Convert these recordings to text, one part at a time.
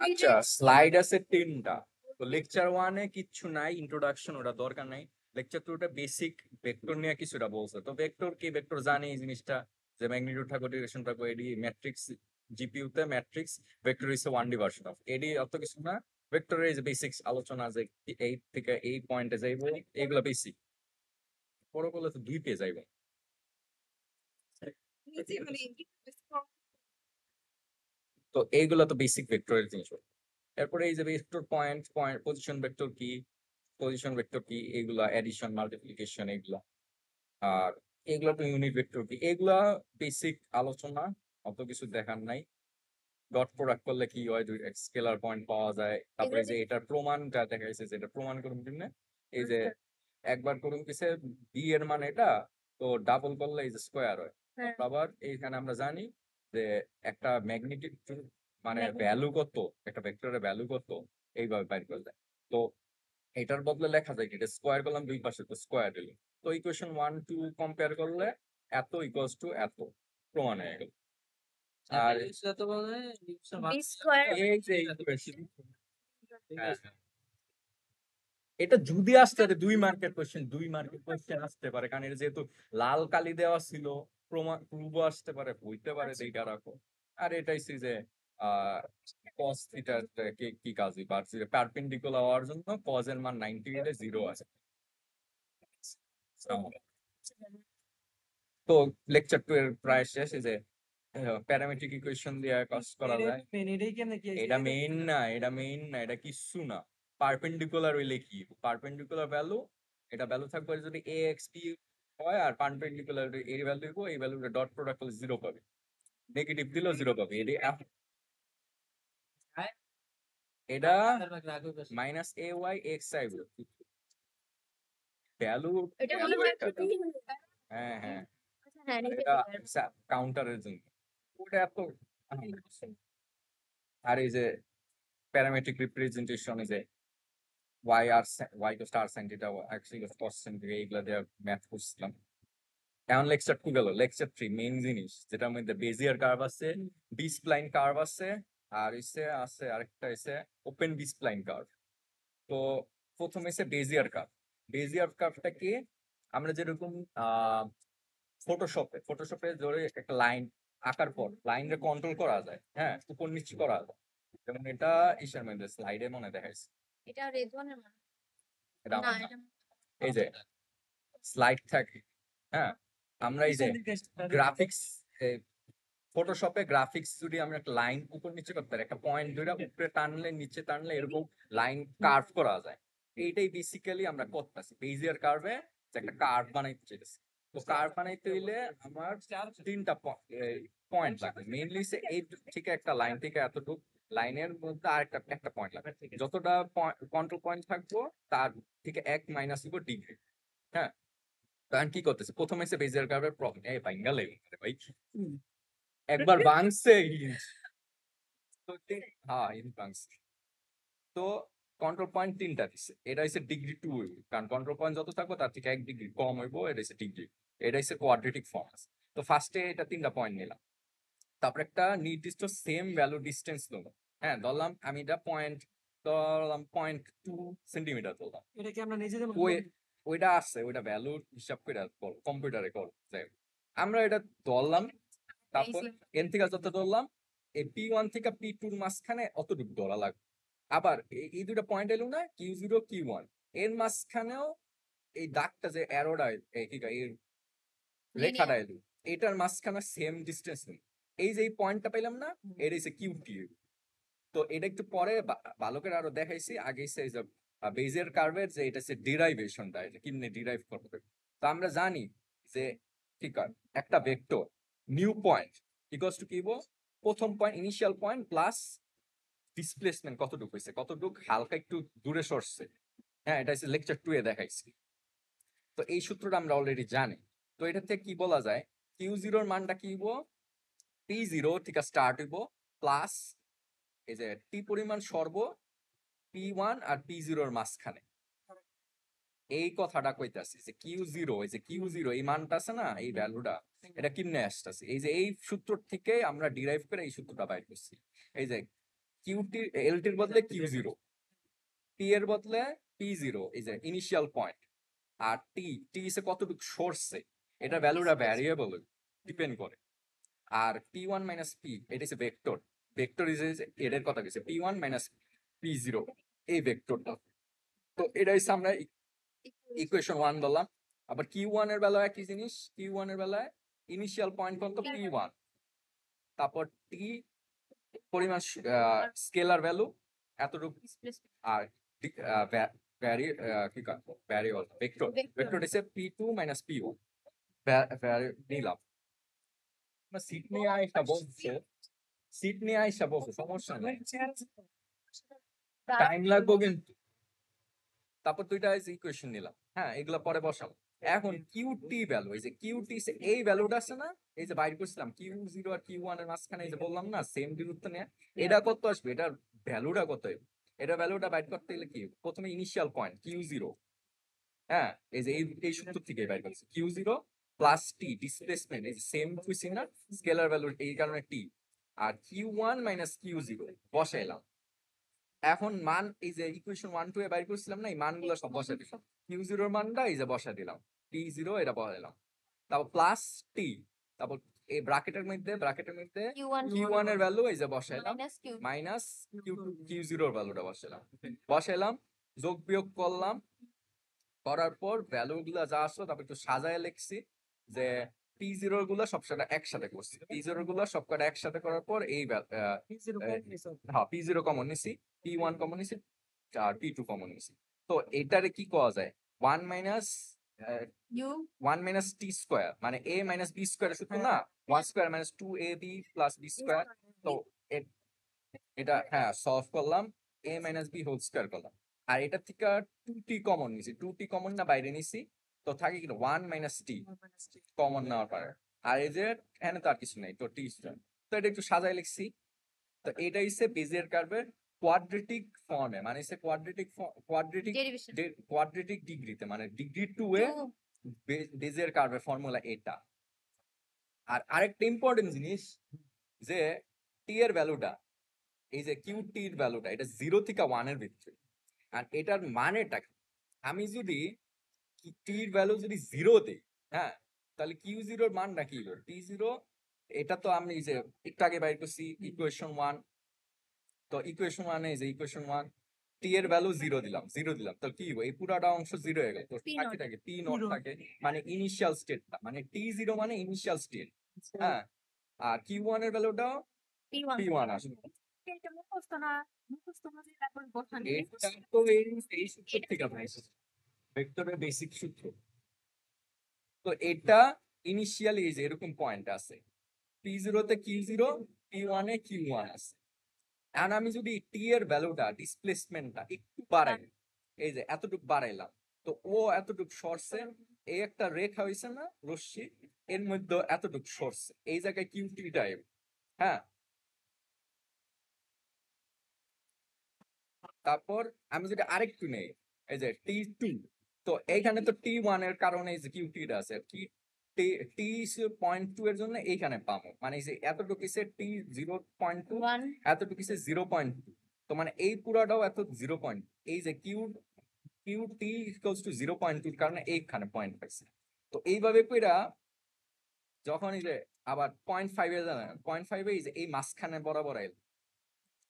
আচ্ছা স্লাইড আছে 3টা। তো লেকচার 1-এ কিচ্ছু নাই, ইন্ট্রোডাকশন ওটা দরকার নাই। লেকচার 2-টা বেসিক ভেক্টর নিয়ে কিছুটা বলছে। তো ভেক্টর কি, ভেক্টর জানি এই জিনিসটা, যে ম্যাগনিটিউড থাকো, ডিরেকশন থাকো, এডি ম্যাট্রিক্স, জিপিইউ তে matrix vector is 1D version of এডি, অত কিছু না। ভেক্টরের এই যে বেসিক্স আলোচনা, যে এই থেকে এই পয়েন্টে যাইবো, এগুলা বেসিক। পরে বলে তো 2 পেয়ে যাইবো। তো এইগুলা তো বেসিক ভেক্টরের জিনিস। এরপরে এই যে ভেক্টর পয়েন্ট, পজিশন ভেক্টর কি, পজিশন ভেক্টর কি, এগুলা এডিশন, মাল্টিপ্লিকেশন, এগুলা। আর এগুলা তো ইউনিট ভেক্টর কি, এগুলা বেসিক আলোচনা, অত কিছু দেখার নাই। ডট প্রোডাক্ট করলে কি হয়, দুই স্কেলার পয়েন্ট পাওয়া যায়। তারপরে যে এটার প্রমাণটা দেখা যাচ্ছে, যেটা প্রমাণ করুন কিনা, এই যে একবার করুন কিসে বি এর মান এটা, তো ডাবল করলে এই যে স্কোয়ার হয়। আবার এইখানে আমরা জানি যে একটা ম্যাগনেটিক মানে ভ্যালু কত, একটা ভেক্টরের ভ্যালু কত, এইভাবে বাইর করা যায়। তো এটার বদলে লেখা যায় কি, এটা স্কোয়ার করলাম দুই পাশে, তো স্কোয়ার হলো। তো ইকুয়েশন 1 2 কম্পেয়ার করলে এত ইকুয়ালস টু এত, প্রমাণ হয়ে গেল। আর এই যে ইকুয়েশন, এটা যদি আসতে পারে 2 মার্কের কোশ্চেন, 2 মার্কের কোশ্চেন আসতে পারে, কারণ এটা যেহেতু লাল কালি দেওয়া ছিল, প্রমাণ প্রুভ আসতে পারে, হইতে পারে, এইটা রাখো। আর এটাই যে cos থিটা কি কাজই বাড়ছে, পারপেন্ডিকুলার হওয়ার জন্য cos এর মান 90 হলে 0 আছে। তো লেকচার 2 এর প্রায় শেষ। এই যে প্যারামেট্রিক ইকুয়েশন দিয়ে কাজ করা যায়। এটা মেইন না, এটা মেইন না, এটা কিচ্ছু না। পারপেন্ডিকুলার হইলে কি, পারপেন্ডিকুলার ভ্যালু, এটা ভ্যালু থাকবে যদি a x p হয়, আর পারপেন্ডিকুলার এর ভ্যালু দিব, এই ভ্যালুটা ডট প্রোডাক্ট করলে 0 পাবে, নেগেটিভ দিলেও 0 পাবে। এটা minus a y x i value, হ্যাঁ হ্যাঁ, এটা কাউন্টারের জন্য ওটা এত। আর এই যে প্যারামেট্রিক রিপ্রেজেন্টেশন, এই যে y তো স্টার সাইন, এটা অ্যাকচুয়ালি কস সাইন, এইগুলা দিয়ে ম্যাথ করছিলাম। এখন লেকচার 2 গেল, লেকচার 3 মেইন জিনিস, যেটার মধ্যে বেজিয়ার কার্ভ আছে, বি স্প্লাইন কার্ভ আছে, আর আছে আরেকটা ওপেন বি স্প্লাইন কার্ভ। তো প্রথমে বেজিয়ার কার্ভ। বেজিয়ার কার্ভটা কি, আমরা যেরকম ফটোশপে ধরে একটা লাইন আঁকার পর লাইনটা কন্ট্রোল করা যায়, হ্যাঁ, উপর নিচে করা যায়। যেমন এটা ইসের মধ্যে স্লাইডে মনে দেখাইছে, এটা রেজওয়ানের মানে এটা না, আমার না। এটা এই যে স্লাইড থাকে, হ্যাঁ, আমরা এই যে গ্রাফিক্স, ফটোশপে গ্রাফিক্স যদি আমরা একটা লাইন উপর নিচে করতে পারি, একটা পয়েন্ট ধরে উপরে টানলে নিচে টানলে এরকম লাইন কার্ভ করা যায়। এইটাই বেসিক্যালি আমরা করতেছি বেজিয়ার কার্ভে, যে একটা কার্ভ বানাইতে চাইতেছি। তো কার্ভ বানাইতে হইলে আমার 3টা পয়েন্ট লাগবে মেইনলি, এই থেকে একটা লাইন থেকে এতটুকু লাইনের মধ্যে আরেকটা একটা পয়েন্ট লাগবে। যতটা কন্ট্রোল পয়েন্ট থাকবো তার থেকে 1 মাইনাস দিব ডিগ্রি। হ্যাঁ, তখন কি করতেছে, প্রথমে বেজিয়ার কার্ভের প্রবলেম, এই বাঙ্গালে ভাই একবার ভাঙছে হিঞ্জ, তো হ্যাঁ হিঞ্জ ভাঙছে। তো কন্ট্রোল পয়েন্ট 3টা দিচ্ছে, এটা হচ্ছে ডিগ্রি 2 হইব, কারণ কন্ট্রোল পয়েন্ট যত থাকবো তার থেকে 1 ডিগ্রি কম হইব, এটা হচ্ছে ডিগ্রি, এটা হচ্ছে কোয়াড্রেটিক ফর্ম আছে। তো ফার্স্টে এটা 3টা পয়েন্ট নিলাম, তারপর একটা নির্দিষ্ট সেম ভ্যালু ডিস্টেন্স নেবো। হ্যাঁ, ধরলাম আমি এটা পয়েন্ট, ধরলাম 0.2 সেন্টিমিটার ধরলাম। এটা কি আমরা নিজেদের ওইটা আছে, ওইটা ভ্যালু হিসাব করে করো, কম্পিউটারে করো, যাই হোক। আমরা এটা ধরলাম, তারপর এন থেকে যত ধরলাম, এই P1 থেকে P2 মাঝখানে অতটুকু ধরা লাগবে। আবার এই দুটো পয়েন্ট এলো না, Q0 Q1, এর মাঝখানেও এই দাগটা যে অ্যারোটা, কি কয়, এই রেখাটা এলো, এটার মাঝখানে সেম ডিস্টেন্স নেই। এই যে এই পয়েন্টটা পেলাম না, এটা হচ্ছে কিউটি। তো এটা একটু পরে বালকের আরো দেখাইছি, আগে বেজের কার্ভের যে এটা হচ্ছে ডিরাইভেশনটা, এটা কিমনে ডিরাইভ করবে। তো আমরা জানি যে কি কয়, একটা vector new point equals to কি বল, প্রথম point initial point plus displacement কতটুকু হয়েছে, কতটুকু হালকা একটু দূরে সরছে। হ্যাঁ, এটা হচ্ছে লেকচার 2 এ দেখাইছি। তো এই সূত্রটা আমরা অলরেডি জানি। তো এটা থেকে কি বলা যায়, Q0 এর মানটা কি হইব, P0 থেকে স্টার্ট হইব প্লাস এই যে টি পরিমাণ সর্ব P1 আর P0 এর মাঝখানে। এই কথাটা কইতাছি যে Q0, এই যে Q0 এই মানটা আছে না, এই ভ্যালুটা, এটা কেমনে আসতেছে, এই যে এই সূত্র থেকে আমরা ডিরাইভ করে এই সূত্রটা বাইর করছি। এই যে কিউটি এলটির বদলে কিউ জিরো, টি এর বদলে পি জিরো, এই যে ইনিশিয়াল পয়েন্ট, আর টি টি ইসে কতটুকু সরছে, এটা ভ্যালুটা ভ্যারিয়েবল ডিপেন্ড করে। আর পি ওয়ান মাইনাস পি, এটা হচ্ছে ভেক্টর, ভেক্টর ইজ এর কথা কিছু P one minus P zero, এই ভেক্টরটা। তো এটা হচ্ছে আমরা ইকুয়েশন ওয়ান বললাম। আবার কিউ ওয়ান এর বেলায় একই জিনিস, কিউ ওয়ান এর বেলায় ইনিশিয়াল পয়েন্ট কত পি ওয়ান, তারপর টি পরিমাণ স্কেলার ভ্যালু এতটুকু, আর ভ্যারিয়েবল ভেক্টর, ভেক্টর হচ্ছে P two minus P one নিলাম। সিট নিয়ে আইসা বলছে, সিট নিয়ে আইসা বলছে সমস্যা নেই, টাইম লাগবো কিন্তু। তারপর দুইটা ইকুয়েশন নিলাম, হ্যাঁ এগুলা পরে বসাবো। এখন কিউটি ভ্যালু, এই যে কিউটি এই ভ্যালুটা আছে না, এই যে বাইর করছিলাম কিউ জিরো আর কিউ ওয়ান এর মাঝখানে, এই যে বললাম না সেম দূরত্ব নিয়ে, এটা কত আসবে, এটার ভ্যালুটা কত, এটা ভ্যালুটা বাইর করতে গেলে কি প্রথমে ইনিশিয়াল পয়েন্ট কিউ জিরো, হ্যাঁ এই যে এই সূত্র থেকে বাইর করছি Q zero plus T displacement, এই যে সেম কুইসি না স্কেলার ভ্যালু, এই কারণে টি, আর Q one minus Q zero বসাইলাম। এখন মান এই যে ইকুয়েশন ওয়ান টু এ বাইর করছিলাম না, এই মানগুলো সব বসাই দিলাম, কিউ জিরোর মানটা এই যে বসাই দিলাম, টি জিরো এটা বসাইলাম, তারপর প্লাস টি, তারপর এই ব্র্যাকেটের মধ্যে কিউ ওয়ান এর ভ্যালু এই যে বসাইলাম, মাইনাস কিউ জিরোর ভ্যালুটা বসাইলাম, যোগ বিয়োগ করলাম, করার পর ভ্যালু গুলা যা আসলো তারপর একটু সাজায় লিখছি যে পি জিরোর গুলো সবকটা একসাথে করছি, পি জিরোর গুলো সবকটা একসাথে করার পর এই হ্যাঁ পি জিরো কমন নিছি, পি ওয়ান কমন নিছি, আর পি টু কমন নিছি। তো এটারে কি করা যায়, ওয়ান মাইনাস টি স্কোয়ার, মানে এ মাইনাস বি স্কোয়ার সূত্র না, one square minus two A B plus b square. তো এটা হ্যাঁ সলভ করলাম, এ মাইনাস বি হোল স্কোয়ার করলাম, আর এটা থেকে টু টি কমন নিছি, টু টি কমন না বাইরে নিছি, তো থাকে কি ওয়ান মাইনাস টি কমন নেওয়ার পরে, আর এই যে এখানে তো আর কিছু নেই, তো টি স্কোয়ার। তো এটা একটু সাজাই লিখছি। তো এটা হচ্ছে বেজিয়ার কার্ভের কোয়াড্রেটিক ফর্মে, মানে হচ্ছে কোয়াড্রেটিক ডিগ্রিতে, মানে ডিগ্রি টু এ বেজিয়ার কার্ভের ফর্মুলা এটা। আর আরেকটা ইম্পর্টেন্ট জিনিস যে টি এর ভ্যালুটা, এই যে কিউ টির ভ্যালুটা, এটা জিরো থেকে ওয়ানের ভিতরে, আর এটার মানেটা কি? আমি যদি টির ভ্যালু যদি জিরো দিই, হ্যাঁ তাহলে কিউ জিরোর মানটা কি হলো, টি জিরো, এটা তো আমি এই যে একটু আগে বাইর করছি ইকুয়েশন ওয়ান, তো ইকুয়েশন ওয়ানে এই যে ইকুয়েশন ওয়ান টি এর ভ্যালু জিরো দিলাম, তো কি এই পুরাটা অংশ জিরো হয়ে গেল, তো থাকে পি নট থাকে, মানে ইনিশিয়াল স্টেটটা, মানে টি জিরো মানে ইনিশিয়াল স্টেট, হ্যাঁ, আর কিউ ওয়ান এর ভ্যালুটা পি ওয়ান আসবে। এটা তো এই সূত্র থেকে পাইছি, ভেক্টরের বেসিক সূত্র। তো এটা ইনিশিয়ালি এই যে এরকম পয়েন্ট আছে, পি জিরোতে কিউ জিরো, পি ওয়ানে কিউ ওয়ান আছে। আর আমি যদি টি এর ভ্যালুটা ডিসপ্লেসমেন্টটা একটু বাড়াই, এই যে এতটুকু বাড়াইলাম, তো ও এতটুকু সরছে, এই একটা রেখা হয়েছে না রশ্মি, এর মধ্যে এতটুকু সরছে, এই জায়গায় কিউ টি টাইপ, হ্যাঁ। তারপর আমি যদি আরেকটু নেই, এই যে টি টু, তো এইখানে তো টি ওয়ান এর কারণে এই যে কিউ টি আছে, কি টি টি পয়েন্ট টু এর জন্য এইখানে পাবো, মানে এই যে এতটুকু কিসে টি 0.2, এতটুকু কিসে 0.2, তো মানে এই পুরাটাও এত 0. এই যে Q Q T equals to 0.2 এর কারণে এইখানে পয়েন্ট পাইছে। তো এইভাবে কইরা যখন এই যে আবার 0.5 এ জানেন 0.5 এ এই যে এই মাঝখানে বরাবর আইল,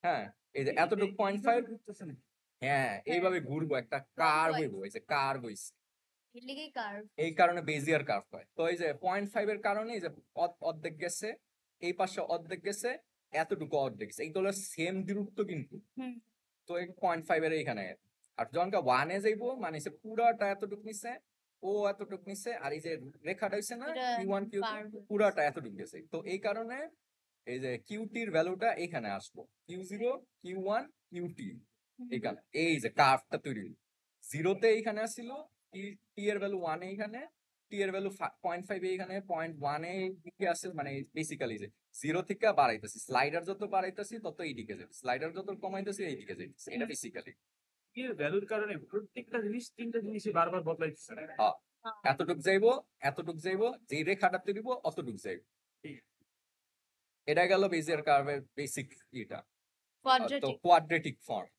হ্যাঁ এই যে এতটুকু 0.5, হ্যাঁ এইভাবে ঘুরবো, একটা কার্ভ হইব, এই যে কার্ভ হইছে, এই কারণে বেজিয়ার কার্ভ হয়। তো এই যে 0.5 এর কারণে এই যে অর্ধেক গেছে, এই পাশে অর্ধেক গেছে, এতটুকু অর্ধেক গেছে, এইগুলো সেম দূরত্ব কিন্তু, তো এই 0.5 এর এখানে, আর যখন ওয়ানে যাইবো মানে সে পুরাটা এতটুকু নিছে, ও এতটুকু নিছে, আর এই যে রেখাটা হইছে না কিউ ওয়ান কিউ পুরাটা এতটুকু গেছে, তো এই কারণে এই যে কিউটির ভ্যালুটা এখানে আসবো, কিউ জিরো কিউ ওয়ান কিউটি, এখানে এই যে কার্ভটা তৈরি জিরোতে এইখানে আসছিল, টি এর ভ্যালু ওয়ান এইখানে, টি এর ভ্যালু 0.5 এইখানে, 0.1 এ দিকে আসছে, মানে বেসিক্যালি যে জিরো থেকে বাড়াইতেছি, স্লাইডার যত বাড়াইতেছি তত এইদিকে যাবে, স্লাইডার যত কমাইতেছি এইদিকে যাইতেছে, এটা বেসিক্যালি এর ভ্যালুর কারণে প্রত্যেকটা জিনিস তিনটা জিনিসই বারবার বদলাইতেছে। এতটুক যাইবো, যে রেখাটা তৈরিব অতটুক যাইব। এটা গেল বেজিয়ার কার্ভের বেসিক এটা। তো কোয়াড্রেটিক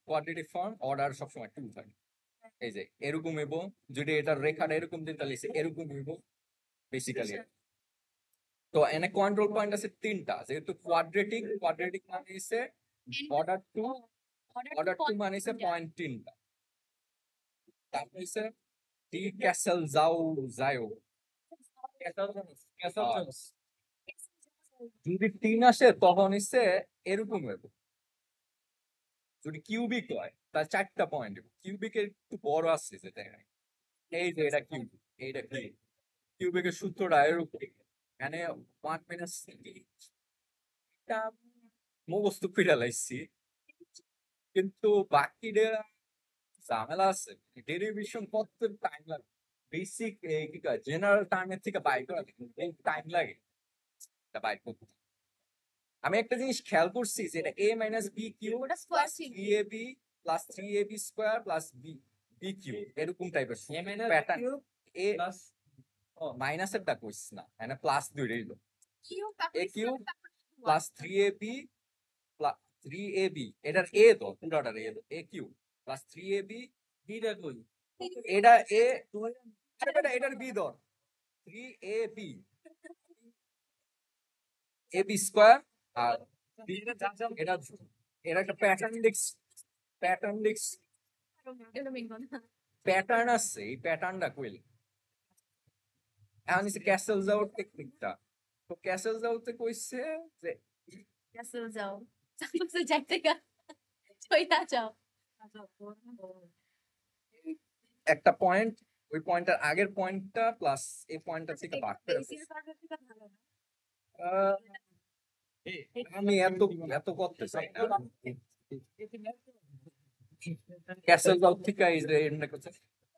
কোয়াড্রেটিক ফর্ম অর্ডার সবসময় 2 থাকে। এই যে এরকম হইব, যদি এটার রেখাটা এরকম দিন তাহলে এরকম হইব বেসিক্যালি। তো এনে কন্ট্রোল পয়েন্ট আছে 3টা, যেহেতু কোয়াড্রেটিক মানে হচ্ছে অর্ডার 2 মানে হচ্ছে পয়েন্ট 3টা। তারপর হচ্ছে টি ক্যাসেল যাও যদি 3 আসে তখন হচ্ছে এরকম হইব। যদি কিউবিক হয় তাহলে 4টা পয়েন্ট, কিউবিকের একটু বড় আসছে যেটা এখানে। এই যে এটা কিউবিক, এইটা কিউবিকের সূত্রটা এরকম, এখানে 1 মাইনাস এটা মুখস্থ করে লাইছি, কিন্তু বাকিটা ঝামেলা আছে। ডেরিভেশন কত টাইম লাগে, বেসিক কি কয় জেনারেল টার্মের থেকে বাইর করা টাইম লাগে এটা বাইর করতে। আমি একটা জিনিস খেয়াল করছি যে এটা a মাইনাস বি কিউ ওটা স্কয়ার ছিল। 3ab plus 3ab square plus B Q এরকম টাইপের প্যাটার্ন। এ মাইনাসের টা কইছ না, মানে প্লাস দুই রইল। a Q plus 3ab plus 3ab, এটার a তো পুরোটার a Q plus 3ab beta কই এটা a, এটার b ধর 3ab ab স্কয়ার আর এটা এটা একটা প্যাটার্ন আছে, এই প্যাটার্নটা কইলে এখন হচ্ছে ক্যাসেল যাওয়ার টেকনিকটা। তো ক্যাসেল যাওয়াতে কইছে যে একটা পয়েন্ট, ওই পয়েন্টের আগের পয়েন্টটা প্লাস এই পয়েন্টটা থেকে ভাগ করে আহ, আমি এত করতে চাই না। ক্যাসেল যাও থেকে এই যে এন্ড করছে,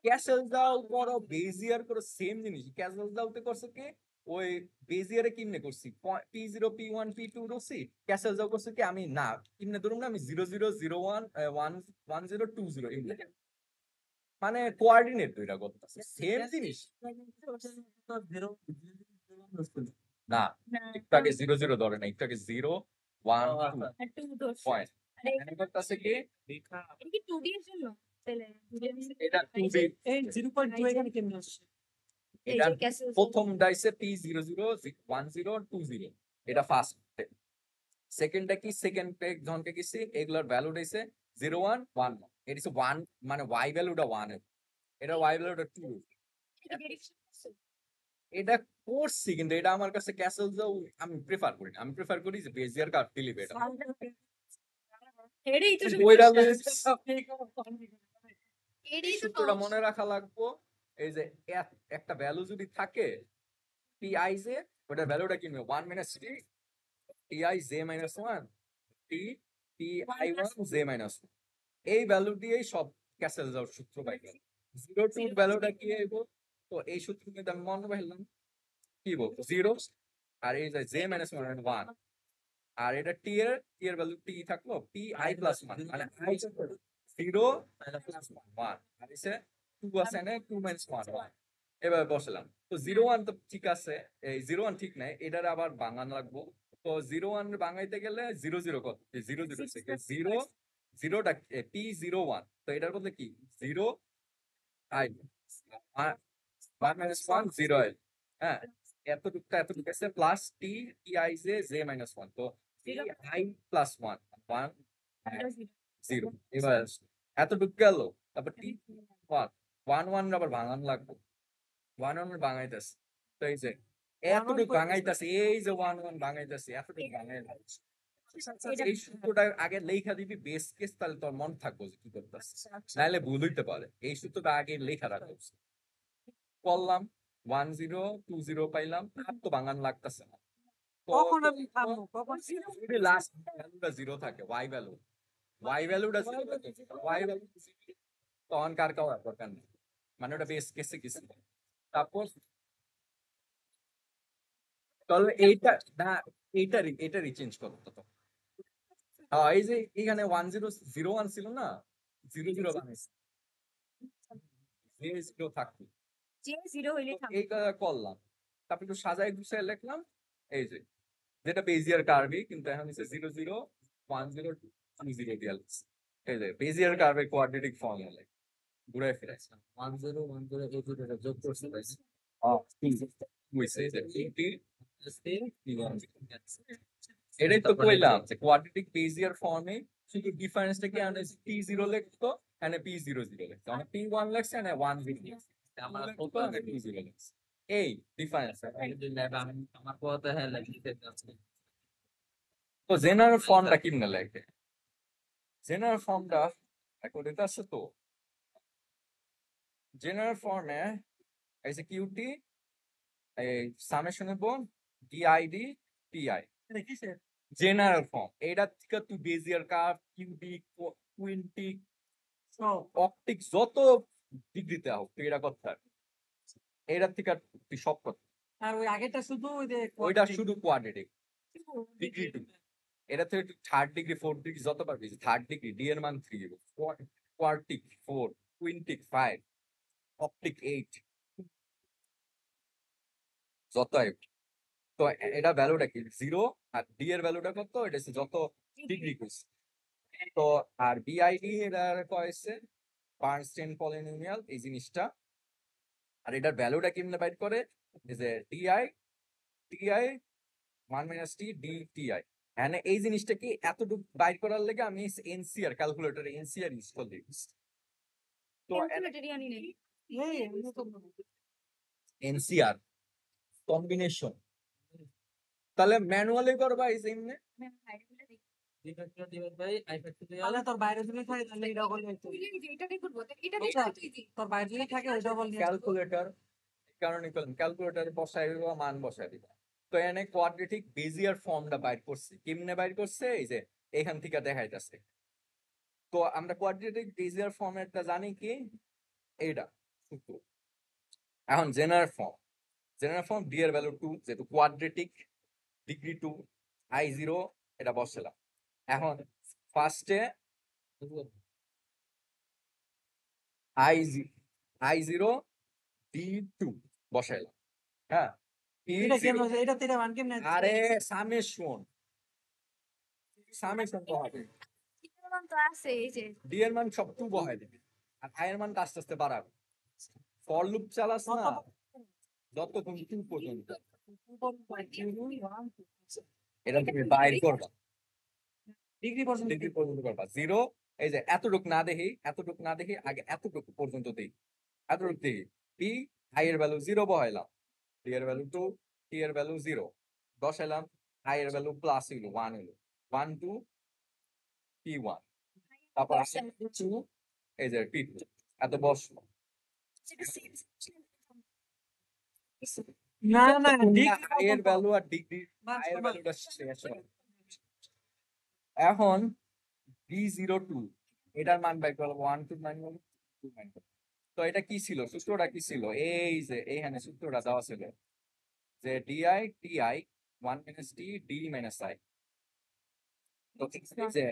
ক্যাসেল যাও করো বেজিয়ার করো সেম জিনিস। ক্যাসেল যাওতে করছে কি ওই বেজিয়ারে কিমনে করছি p0 p1 p2 Rochi, castle যাও করছে কি আমি না কিমনে ধরুন না, আমি 0001 1020 এমনি, মানে কোঅর্ডিনেট দুইটা করতেছে সেম জিনিস না। একটু আগে 00 ধরে না, একটু আগে 0 1 2 পয়েন্ট এখানে করতেছে কি এটা 2D, এই 0.2 এখানে কেমনে আসছে এটা প্রথম ডাইসে p001020, এটা ফার্স্ট। সেকেন্ডটা কি, সেকেন্ড পেগ জনকে কিছি এগুলোর ভ্যালু দিছে 0111, এটা হচ্ছে 1 মানে y ভ্যালুটা 1 এর, এটা y ভ্যালুটা 2। এটা করছি কিন্তু এটা আমার কাছে ক্যাসেল যাও আমি প্রেফার করি না, আমি প্রেফার করি যে বেজিয়ার কার্ড টিলিবে এটা ওইটা সূত্রটা মনে রাখা লাগবো। এই যে একটা ভ্যালু যদি থাকে pi জে, ওটার ভ্যালুটা কি হবে 1 minus t pi j minus 1 t pi1 j minus 1, এই ভ্যালু দিয়েই সব ক্যাসেল যাওয়ার সূত্র পাই গেল। 02 ভ্যালুটা কি হইব, তো এই সূত্র কিন্তু আমি মনে রাখলাম কি বলবো 0, আর এই যে j মাইনাস 1 আর এটা টি এর ভ্যালু টি থাকলো pi প্লাস 1 মানে i 0 প্লাস 1 আর এসে 2 আছে না 2 মাইনাস 1 এভাবে বসালাম। তো 01 তো ঠিক আছে, এই 01 ঠিক নাই, এটার আবার বাঙান লাগবো। তো 01 বাঙাইতে গেলে 00 কত 00 থেকে 0টা p01, তো এটার বলতে কি 0 i 1 মাইনাস 1 0 i, হ্যাঁ এতটুকু আছে প্লাস টি ই জে জে মাইনাস 1, তো i প্লাস 1 1 0 এবার এতটুকু গেল। তারপর টি 1 1 আবার ভাঙান লাগবে, 1 ভাঙাইতেছে, তো এই যে এতটুকু ভাঙাইতেছে, এই যে 1 ভাঙাইতেছে এতটুকু ভাঙাইতেছে। এই সূত্রটা আগে লেখা দিবি বেস কেস, তাহলে তোর মন থাকবো যে কি করতেছে, নাহলে ভুল হইতে পারে। এই সূত্রটা আগে লেখা রাখা উচিত। করলাম 1020 পাইলাম, আর তো বাঙান লাগতেছে না। কখন আমি থামবো কখন যদি লাস্ট ভ্যালুটা 0 থাকে y ভ্যালুটা 0 থাকে, y ভ্যালু তখন কার কার দরকার নেই, মানে ওটা বেস কেসে কিছু। তারপর তাহলে এইটা না, এইটারই চেঞ্জ করতে তো এই যে এখানে 1001 ছিল না, 00 বানাইছে, 0 থাকতো, এই করলাম। তারপর একটু সাজাই গুছাই লিখলাম এই যে যেটা বেজিয়ার কার্ভি, কিন্তু এখন হচ্ছে 0010 0 দিয়ে লিখছি। এই যে বেজিয়ার কার্ভের কোয়াড্রেটিক ফর্মুলা ঘুরে ফিরে 1010 এই দুটোটা যোগ করছি ভাই। হইছে যে এটাই তো কইলাম যে কোয়াড্রেটিক বেজিয়ার ফর্মে শুধু ডিফারেন্সটা কি আনে t0 লিখতো এখানে p00 লিখতো মানে p1 লিখছে এখানে 10 আমার লিখতো এখানে p0 লিখছে এই ডিফারেন্স আমি আমার পথে হ্যাঁ লিখতে যাচ্ছি। তো জেনারেল ফর্মটা কিমনে লেখে জেনারেল ফর্মটা এখন এটা আছে তো জেনারেল ফর্মে এই যে কিউটি এই সামেশনের বোন ডিআইডি টিআই জেনারেল ফর্ম এটা থেকে তুই বেজিয়ার কার্ভ কিউবিক কুইন্টিক অপটিক যত ডিগ্রিতে হোক তুই এটা করতে পারবি এটার থেকে তুই সব করতে আর ওই আগেরটা শুধু ওই যে ওইটা শুধু কোয়াড্রেটিক ডিগ্রি টু এটা থেকে তুই থার্ড ডিগ্রি ফোর্থ ডিগ্রি যত পারবি থার্ড ডিগ্রি ডি এর মান 3 কোয়ার্টিক 4 কুইন্টিক 5 অপটিক 8 যত আইব তো এটা ভ্যালুটা কি 0 আর ডি এর ভ্যালুটা কত এটা হচ্ছে যত ডিগ্রি কইছে তো আর বিআইডি এটা কয়েছে বার্নস্টাইন পলিনোমিয়াল এই জিনিসটা আর এটার ভ্যালুটা কেমনে বাইট করে এই যে টিআই 1 - t d ti মানে এই জিনিসটা কি এতটুকু বাইট করার লেগে আমি এনসিআর ক্যালকুলেটর এনসিআর ইউজ করে দিয়েছি তো এনসিআর কম্বিনেশন তাহলে ম্যানুয়ালি করবা এই এমনি ভাই আইপ্যাড থেকে তাহলে তোর বাইরে যদি থাকে তাহলে এটা বলবি তোর বাইরে যদি থাকে ওইটা বলবি ক্যালকুলেটর কারণ ক্যালকুলেটর বসাই দিবা মান বসাই দিবা তো এখানে কোয়াড্রেটিক বেজিয়ার ফর্মটা বাইর করছে কেমনে বাইর করছে এই যে এখান থেকে দেখাইতাছে তো আমরা কোয়াড্রেটিক বেজিয়ার ফর্মেটটা জানি কি এইটা সূত্র এখন জেনারেল ফর্ম ডি এর ভ্যালু 2 যেহেতু কোয়াড্রেটিক ডিগ্রি 2 i0 এটা বসালাম এখন ফার্স্টে i0 d2 বসাইলাম হ্যাঁ এটা P0 কেমন এটা তেরা মান কেমনে আরে সামেশন তো হবে ডি এর মান সব 2 বহাই দিবি আর i এর মানটা আস্তে আস্তে বাড়াবে ফর লুপ চালাস না যতক্ষণ 2 পর্যন্ত এটা তুমি বাইর করবা ডিগ্রি পর্যন্ত ডিগ্রি পর্যন্ত করবা 0 এই যে এতটুক না দেখি আগে এতটুকু পর্যন্ত দেই এতটুক দেখি p i এর ভ্যালু 0 বহাইলাম d এর ভ্যালু 2 t এর ভ্যালু 0 বসাইলাম i এর ভ্যালু প্লাস হইলো 1 হইলো 1 2 p1 তারপর আসে 2 এই যে p2 এত বসলো না না i এর ভ্যালু আর ডিগ্রি i এর ভ্যালুটা শেষ হয় এখন d02 এটার মান বাই করব 1 2 9 2 9 তো এটা কি ছিল সূত্রটা কি ছিল এই যে এইখানে সূত্রটা দেওয়া ছিল যে di ti 1 - t d - i তো এই যে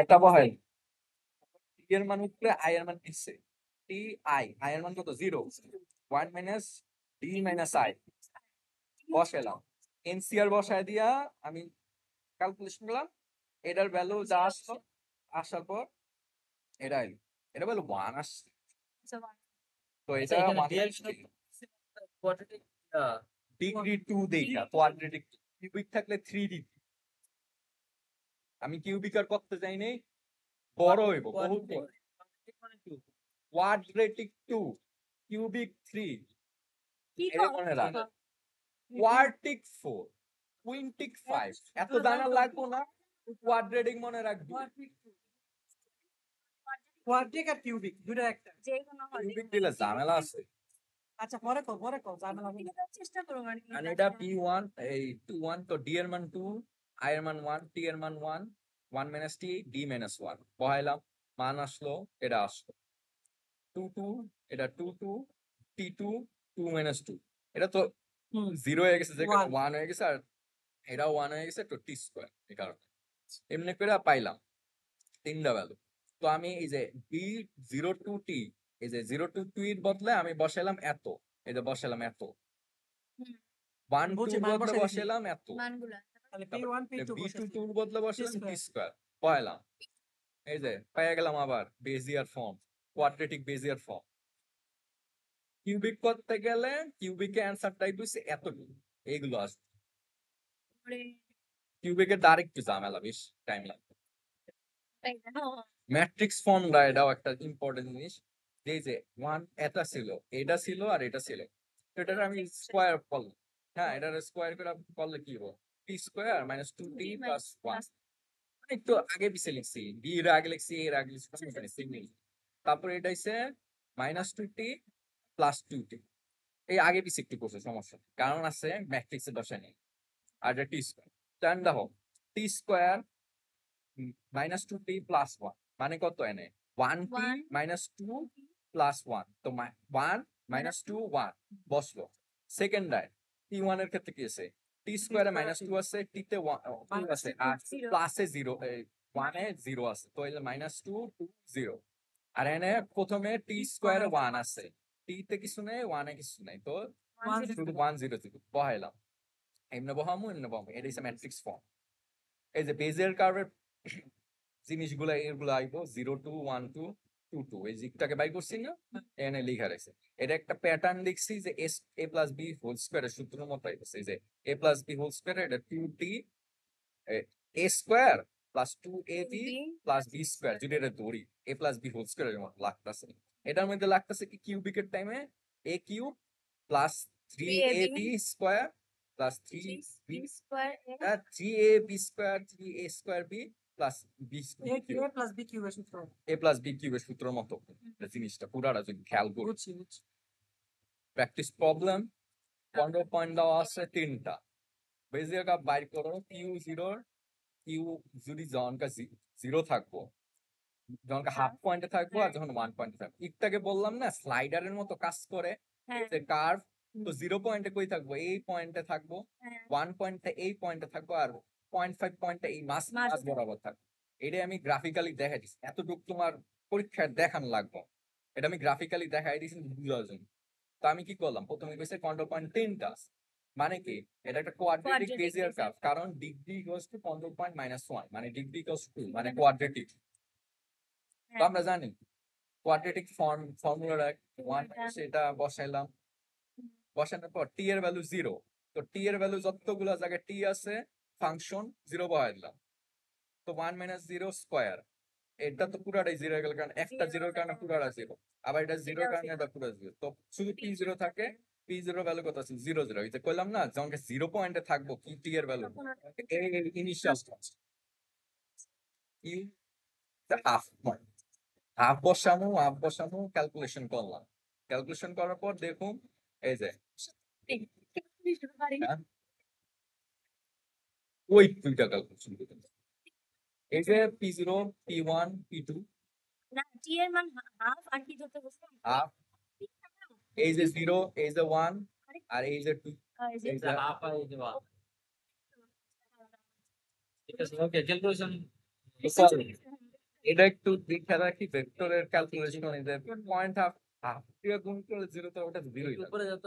এটা বহাই t এর মান উপরে i এর মান নিচে ti i এর মান কত 0 1 - d - i বসাইলাম এনসিআর বসায় দিয়া আমি ক্যালকুলেশন করলাম এটার ভ্যালু যা আসলো আসার পর এটা এলো এটা ভ্যালু 1 আসছে তো এটা এখানে DI কোয়াড্রেটিক ডিগ্রি 2 দেখা কোয়াড্রেটিক কিউবিক থাকলে 3 ডিগ্রি আমি কিউবিক আর করতে যাই নাই বড় হইব বহুত বড় কোয়াড্রেটিক 2 কিউবিক 3 এটা মনে রাখ কোয়ার্টিক 4 কুইন্টিক 5 এত জানা লাগবো না কোয়াড্রেটিক মনে রাখবি কোয়াড্রিক আর কিউবিক দুটো একটা কিউবিক দিলে ঝামেলা আছে আচ্ছা পরে কর জানা হবে আর এটা p1 এই 2 1 তো d এর মান 2 i এর মান 1 t এর মান 1 1 - t d - 1 বহাইলাম মান আসলো এটা আসলো 2 2 এটা 2 2 t2 2 - 2 এটা তো 0 হয়ে গেছে যেখানে 1 হয়ে গেছে আর এটাও 1 হয়ে গেছে তো t স্কয়ার এই কারণে এমনি করে পাইলাম তিনটা ভ্যালু তো আমি এই যে b0 to t এই যে 0 to 2 এর বদলে আমি বসাইলাম এত এই যে বসাইলাম এত 1 বলছি, 2 মান বদলে বসাই দিছি। বসাইলাম এত তাহলে P1 P2 বি বসে টু বদলে বসলাম square। টি স্কোয়ার পয়লাম, এই যে পেয়ে গেলাম আবার Bezier form, quadratic Bezier form. Cubic করতে গেলে কিউবিকের অ্যান্সারটাই দিচ্ছে এতটুকু, এইগুলো আসবে। কিউবিকের দ্বার একটু ঝামেলা, বেশ টাইম লাগবে। ম্যাট্রিক্স ফর্মটা এটাও একটা ইম্পর্টেন্ট জিনিস। এই যে ওয়ান এটা ছিল, এটা ছিল আর এটা ছিল, তো এটার আমি স্কোয়ার করলাম। হ্যাঁ, এটার স্কোয়ার করে করলে কি হবে, P square minus two T plus one. একটু আগে পিছিয়ে লিখছি, বি এর আগে লিখছি, এর আগে লিখছি, সমস্যা নেই, same লিখছি। তারপরে এটা হচ্ছে minus two T plus two টি, এই আগে পিছিয়ে একটু করছে, সমস্যা নেই, কারণ আছে ম্যাট্রিক্সের দশা নেই। আর এটা টি স্কোয়ার, তাহলে দেখো T square minus two T plus one মানে কত এনে, one T minus two plus one, তো ওয়ান মাইনাস টু ওয়ান বসলো। সেকেন্ড রাইট টি ওয়ান এর ক্ষেত্রে কি আছে, টি স্কোয়ারে মাইনাস টু আছে, টি তে টু আছে, আর প্লাসে জিরো, ওয়ানে জিরো আছে, তো এটা মাইনাস টু টু জিরো। আর এনে প্রথমে টি স্কোয়ারে ওয়ান আছে, টি তে কিছু নেই, ওয়ানে কিছু নেই, তো শুধু ওয়ান জিরো জিরো বহাইলাম। এমনি বহামু এটা হচ্ছে ম্যাট্রিক্স ফর্ম। এই যে বেজের কার্ভের জিনিসগুলো এগুলো আইবো 0 2 1 2 2 2, এই জিগটাকে বাই করছি না, এখানে লেখা রয়েছে। এটা একটা প্যাটার্ন লিখছি যে as a plus b whole স্কোয়ারের সূত্রের মতো আইতেছে, যে a plus b whole square, এটা 2t a square plus 2ab plus b square, যদি এটা ধরি এ প্লাস বি হোল স্কোয়ারের মতো লাগতেছে। এটার মধ্যে লাগতেছে কি কিউবিকের টাইমে a cube plus 3ab square plus 3b square 3ab square 3a square b plus b A plus B কিউবের সূত্র। এ প্লাস বি কিউবের সূত্রের মতো একটা জিনিসটা পুরাটা যদি খেয়াল করি। বুঝছি বুঝছি। প্র্যাকটিস প্রবলেম 15 পয়েন্ট দেওয়া আছে তিনটা, বেজিয়ার কাপ বাইর করো, কিউ জিরোর কিউ যদি জনকা জিরো থাকবো, যখন হাফ পয়েন্টে থাকবো আর যখন 1 পয়েন্টে থাকবো, একটাকে বললাম না স্লাইডারের মতো কাজ করে, যে কার্ভ, তো 0 পয়েন্টে কই থাকবো, এই পয়েন্টে থাকবো, 1 পয়েন্টে এই পয়েন্টে থাকবো, আর 0.5 পয়েন্টে এই মাছ বরাবর থাকবো। এটা আমি গ্রাফিক্যালি দেখাই দিচ্ছি, এতটুকু তোমার পরীক্ষায় দেখানো লাগবে, এটা আমি গ্রাফিক্যালি দেখাই দিচ্ছি বুঝার জন্য। তো আমি কি করলাম, প্রথমে কইছে কন্ট্রোল পয়েন্ট 10টা, মানে কি এটা একটা কোয়াড্রেটিক বেজিয়ার কার্ভ, কারণ degree equals to control point minus 1, মানে ডিগ্রি ইকুয়ালস টু মানে কোয়াড্রেটিক। তো আমরা জানি কোয়াড্রেটিক ফর্মুলা 1 সেটা বসাইলাম, বসানোর পর টি এর ভ্যালু 0, তো টি এর ভ্যালু যতগুলো জায়গায় টি আছে ফাংশন 0 বসাই দিলাম, তো 1 মাইনাস 0 স্কোয়ার, এটা তো পুরাটাই 0 হয়ে গেল, কারণ একটা 0 এর কারণে পুরাটা 0, আবার এটা 0 এর কারণে এটা পুরো 0, তো শুধু পি 0 থাকে, পি 0 ভ্যালু কত আছে 0 0, এই যে কইলাম না যখন 0 পয়েন্টে থাকবো কি টি এর ভ্যালু, এই initial u half point, half বসামু ক্যালকুলেশন করলাম, ক্যালকুলেশন করার পর দেখুন এই যে হ্যাঁ, ওই দুইটা ক্যালকুলেশন করতে, এই যে P0 P1 P2 হাফ, এই যে 0 এই যে 1 আর এই যে 2, এই যে হাফ আর এই যে one। ঠিক আছে, ওকে ক্যালকুলেশন এটা একটু দেখে রাখি ভেক্টরের ক্যালকুলেশন, এই যে পয়েন্ট হাফ হাফ দিয়ে গুণ করলে 0, তো ওটা 0ই থাকে। উপরে যেত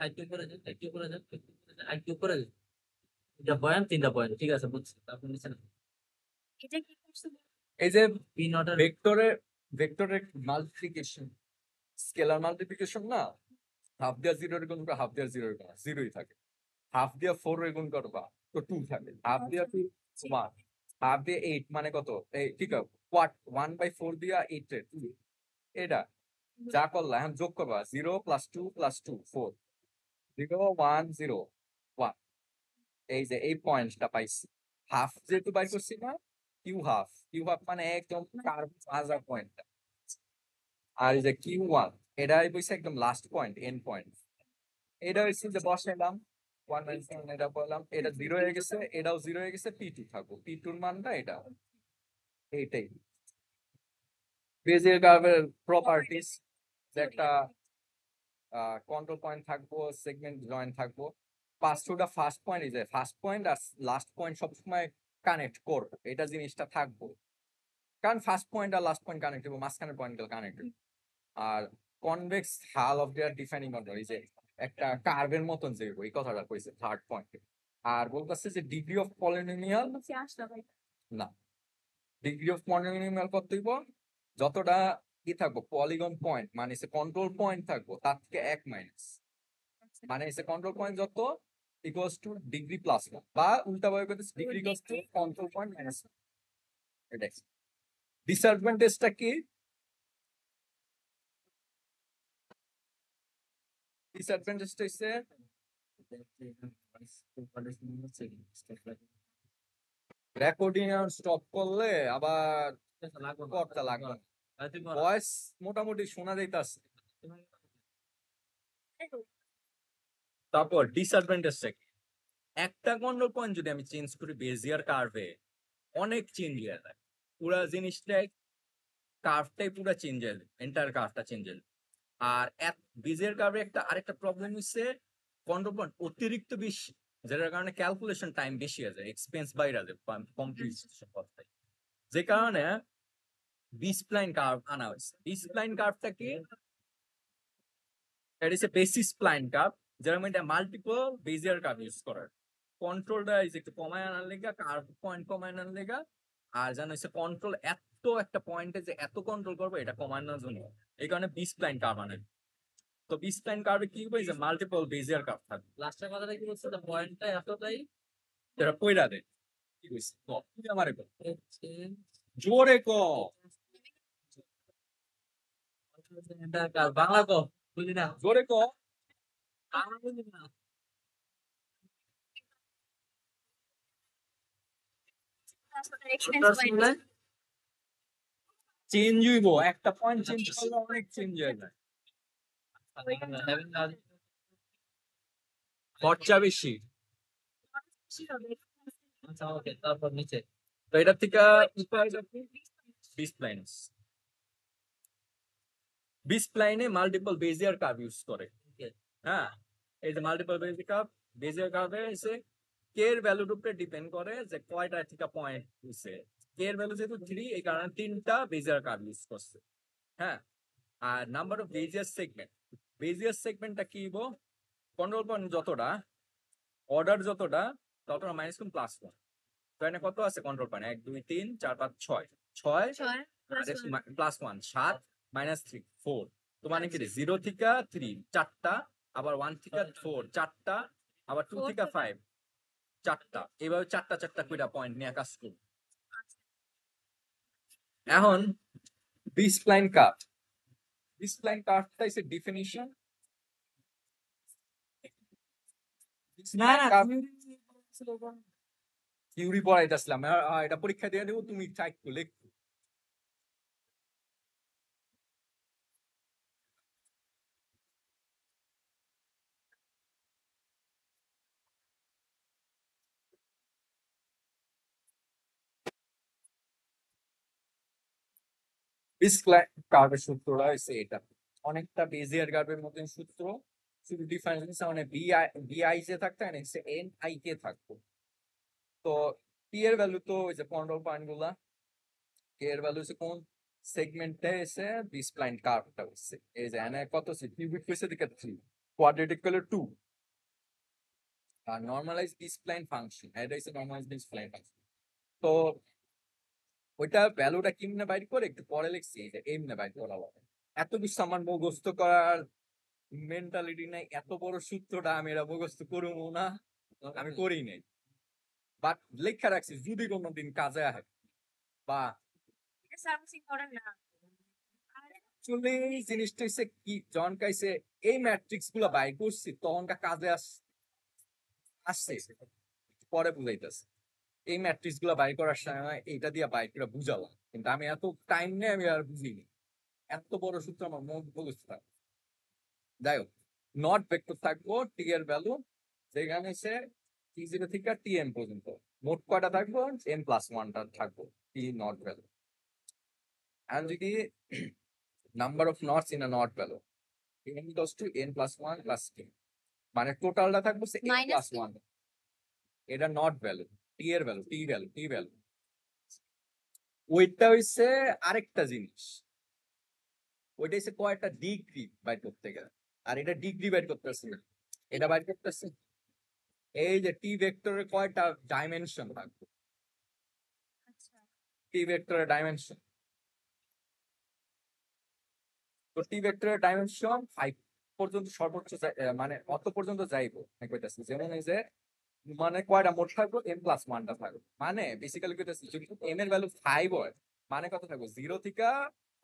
আইকিউ উপরে যেত আইকিউ উপরে যেত আইকিউ উপরে যেত এটা পয়েন্ট তিনটা পয়েন্ট, ঠিক আছে বুঝছি, তারপর নিচে না এই যে পি নট এর ভেক্টরের মাল্টিপ্লিকেশন, স্কেলার মাল্টিপ্লিকেশন না, হাফ দিয়া 0 এর গুণ করবা, হাফ দিয়া 0 এর গুণ 0ই থাকে, হাফ দিয়া 4 এর গুণ করবা তো 2 থাকে, হাফ দিয়া 2 1, হাফ দিয়ে 8 মানে কত, এই ঠিক আছে কোয়াট 1/4 দিয়া 8 এর 2, এটা যা করলা এখন যোগ করবা 0 প্লাস 2 প্লাস 2 4, 0 1 0 1, এই যে এই পয়েন্টটা পাইছি, হাফ যেহেতু বাই করছি না, কিউ হাফ মানে একদম কার্ভ মাজা পয়েন্ট, আর এই যে কিউ ওয়ান এটাই বলছে একদম লাস্ট পয়েন্ট এন্ড পয়েন্ট, এটা হচ্ছে যে বসাইলাম 1 - 1 এটা বললাম, এটা 0 হয়ে গেছে, এটাও 0 হয়ে গেছে, P2 থাকবো, P2 এর মানটা এটা, এইটাই বেজিয়ার কার্ভের প্রপার্টিজ, যে একটা কন্ট্রোল পয়েন্ট থাকবো, সেগমেন্ট জয়েন্ট থাকবো, পাঁচটা ফার্স্ট পয়েন্ট, এই যে ফার্স্ট পয়েন্ট আর লাস্ট পয়েন্ট সবসময় কানেক্ট করবো, এটা জিনিসটা থাকবো, কারণ ফার্স্ট পয়েন্ট আর লাস্ট পয়েন্ট কানেক্ট হবে, মাঝখানের পয়েন্ট কানেক্ট হবে। আর কনভেক্স হাল অফ দেয়ার ডিফাইনিং কন্ট্রোল, এই যে একটা কার্ভের মতন যে এই কথাটা কইছে থার্ড পয়েন্টে, আর বলতেছে যে ডিগ্রি অফ পলিনোমিয়াল না, ডিগ্রি অফ পলিনোমিয়াল কত হইব, যতটা কি থাকবো পলিগন পয়েন্ট মানে কন্ট্রোল পয়েন্ট থাকবো তার থেকে 1 মাইনাস, মানে কন্ট্রোল পয়েন্ট যত ইকুয়ালস টু ডিগ্রি প্লাস বা উল্টা ভাবে করতেছে degree equals to control point minus. এটা ডিসঅ্যাডভান্টেজটা কি, ডিসঅ্যাডভান্টেজটা হচ্ছে রেকর্ডিং আর স্টপ করলে আবার করতে লাগবে, ভয়েস মোটামুটি শোনা যাইতাছে। তারপর ডিসঅ্যাডভান্টেজটা কি, একটা কন্ট্রোল পয়েন্ট যদি আমি চেঞ্জ করি বেজিয়ার কার্ভে অনেক চেঞ্জ হয়ে যায়, পুরা জিনিসটাই কার্ভটাই পুরা চেঞ্জ হয়ে যায়, এন্টায়ার কার্ভটা চেঞ্জ হয়ে যায়। আর বেজিয়ার কার্ভে একটা আরেকটা প্রবলেম হচ্ছে কন্ট্রোল পয়েন্ট অতিরিক্ত বেশি, যেটার কারণে ক্যালকুলেশন টাইম বেশি হয়ে যায়, এক্সপেন্স বাইরে যায় কম্পিউটেশন করতে, যে কারণে বি স্প্লাইন কার্ভ আনা হয়েছে। বি স্প্লাইন কার্ভটা কি, এটা হচ্ছে বেসিস স্প্লাইন কার্ভ, যেটা মধ্যে মাল্টিপল বেজিয়ার কার্ভ ইউজ করার, কন্ট্রোলটা একটু কমায় আনার লেগা, কার্ভ পয়েন্ট কমায় আনার লেগা, আর জানো হচ্ছে কন্ট্রোল এত একটা পয়েন্টে যে এত কন্ট্রোল করবো এটা কমানোর জন্য, এই কারণে বি স্প্লাইন কার্ভ আনে। তো বি স্প্লাইন কার্ভে কি হবে, যে মাল্টিপল বেজিয়ার কার্ভ থাকবে। লাস্টের কথাটা কি বলছে, পয়েন্টটা এতটাই এটা কইরা দেয়, কি কইছে ক, তুই আমারে ক, হচ্ছে জোরে ক। বাংলা কো, বুঝলি না, জোরে ক। বাংলা বুঝলি না। চেঞ্জ হইব, একটা পয়েন্ট চেঞ্জ করলে অনেক চেঞ্জ হয়ে যায়, খরচা বেশি। আচ্ছা ওকে, তারপর নিচে তো এটা থেকে উপায়টা কি, বি স্প্লাইন, বি স্প্লাইনে মাল্টিপল বেজিয়ার কার্ভ ইউজ করে। হ্যাঁ, এই যে মাল্টিপল বেজিয়ার কার্ভে এসে কে এর ভ্যালুর উপরে ডিপেন্ড করে যে কয়টা থেকে পয়েন্ট হইছে, কে এর ভ্যালু যেহেতু 3 এই কারণে 3টা বেজিয়ার কার্ভ ইউজ করছে। হ্যাঁ, আর নাম্বার অফ বেজিয়ার সেগমেন্টটা কি হইব, কন্ট্রোল পয়েন্ট যতটা, অর্ডার যতটা, ততটা মাইনাস কোন প্লাস 1। তো এখানে কত আছে কন্ট্রোল পয়েন্ট, 1 2 3 4 5 6 প্লাস 1 7 মাইনাস 3 4, তো মানে কি 0 থেকে 3 4টা, আবার 1 থেকে 4 4টা, আবার 2 থেকে 5 4টা, এইভাবে 4টা 4টা কইরা পয়েন্ট নিয়ে কাজ করব। এখন বি স্প্লাইন কার্ভটা ইজ এ ডেফিনিশন, থিওরি পড়াইতেছিলাম, এটা পরীক্ষা দিয়ে দেবো, তুমি টাইপ করে লিখো। কার্ভের সূত্রটা হচ্ছে এটা, অনেকটা বেজিয়ার কার্ভের মতন সূত্র, শুধু ডিফারেন্স মানে বিআই যে থাকতো এন আই কে থাকতো। তো পি এর ভ্যালু তো ওই যে কন্ট্রোল পয়েন্ট গুলা, কে এর ভ্যালু হচ্ছে কোন সেগমেন্টে এসে বি স্প্লাইন কার্ভটা হচ্ছে, এই যে এনে কত আছে কিউবিক হইছে দিকে 3, কোয়াড্রেটিক হলে 2, আর নরমালাইজ বি স্প্লাইন ফাংশন, এটা হচ্ছে নরমালাইজ বি স্প্লাইন ফাংশন। তো ওইটা ভ্যালুটা কেমনে বাইর করে একটু পরে লিখছি, যে এমনে বাইর করা হবে, এত কিছু আমার মুখস্থ করার মেন্টালিটি নাই, এত বড় সূত্রটা আমি এটা মুখস্থ করবো না, আমি করি নাই, বাট লেখা রাখছি যদি কোনোদিন কাজে আসে, বা আসলে এই জিনিসটা হচ্ছে কি, যখন কাইছে এই ম্যাট্রিক্স গুলো বাইর করছি তখন কাজে আসছে, পরে বুঝাইতেছে এই ম্যাট্রিক্স গুলো বাইর করার সময় এইটা দিয়ে বাইর করে বুঝালাম, কিন্তু আমি এত টাইম নেই, আমি আর বুঝিনি, এত বড় সূত্র আমার মুখস্থ থাকবে। যাই হোক, নট ভেক্টর থাকবো টি এর ভ্যালু, যেখানে সে টি জিরো থেকে টি এন পর্যন্ত মোট কয়টা থাকবো, এন প্লাস 1টা থাকবো টি নট ভ্যালু, and যদি number of knots in a knot value n equals to n plus 1 plus t, মানে টোটালটা থাকবো সে n plus 1, এটা নট ভ্যালু, টি এর ভ্যালু, টি ভ্যালু, ওইটা হইছে আরেকটা জিনিস, ওইটা হচ্ছে কয়টা ডিগ্রি বাইর করতে গেলে, আর এটা ডিগ্রি বাইর করতেছে না, এটা বাইর করতেছে এই যে টি ভেক্টরের কয়টা ডাইমেনশন থাকবে, আচ্ছা টি ভেক্টরের ডাইমেনশন। তো টি ভেক্টরের ডাইমেনশন 5 পর্যন্ত সর্বোচ্চ মানে অত পর্যন্ত যাইবো আমি কইতাছি। যেমন এই যে মানে কয়টা মোট থাকবো m+1টা থাকবে, মানে বেসিক্যালি কইতাছি যদি m এর ভ্যালু 5 হয় মানে কত থাকবো 0 থেকে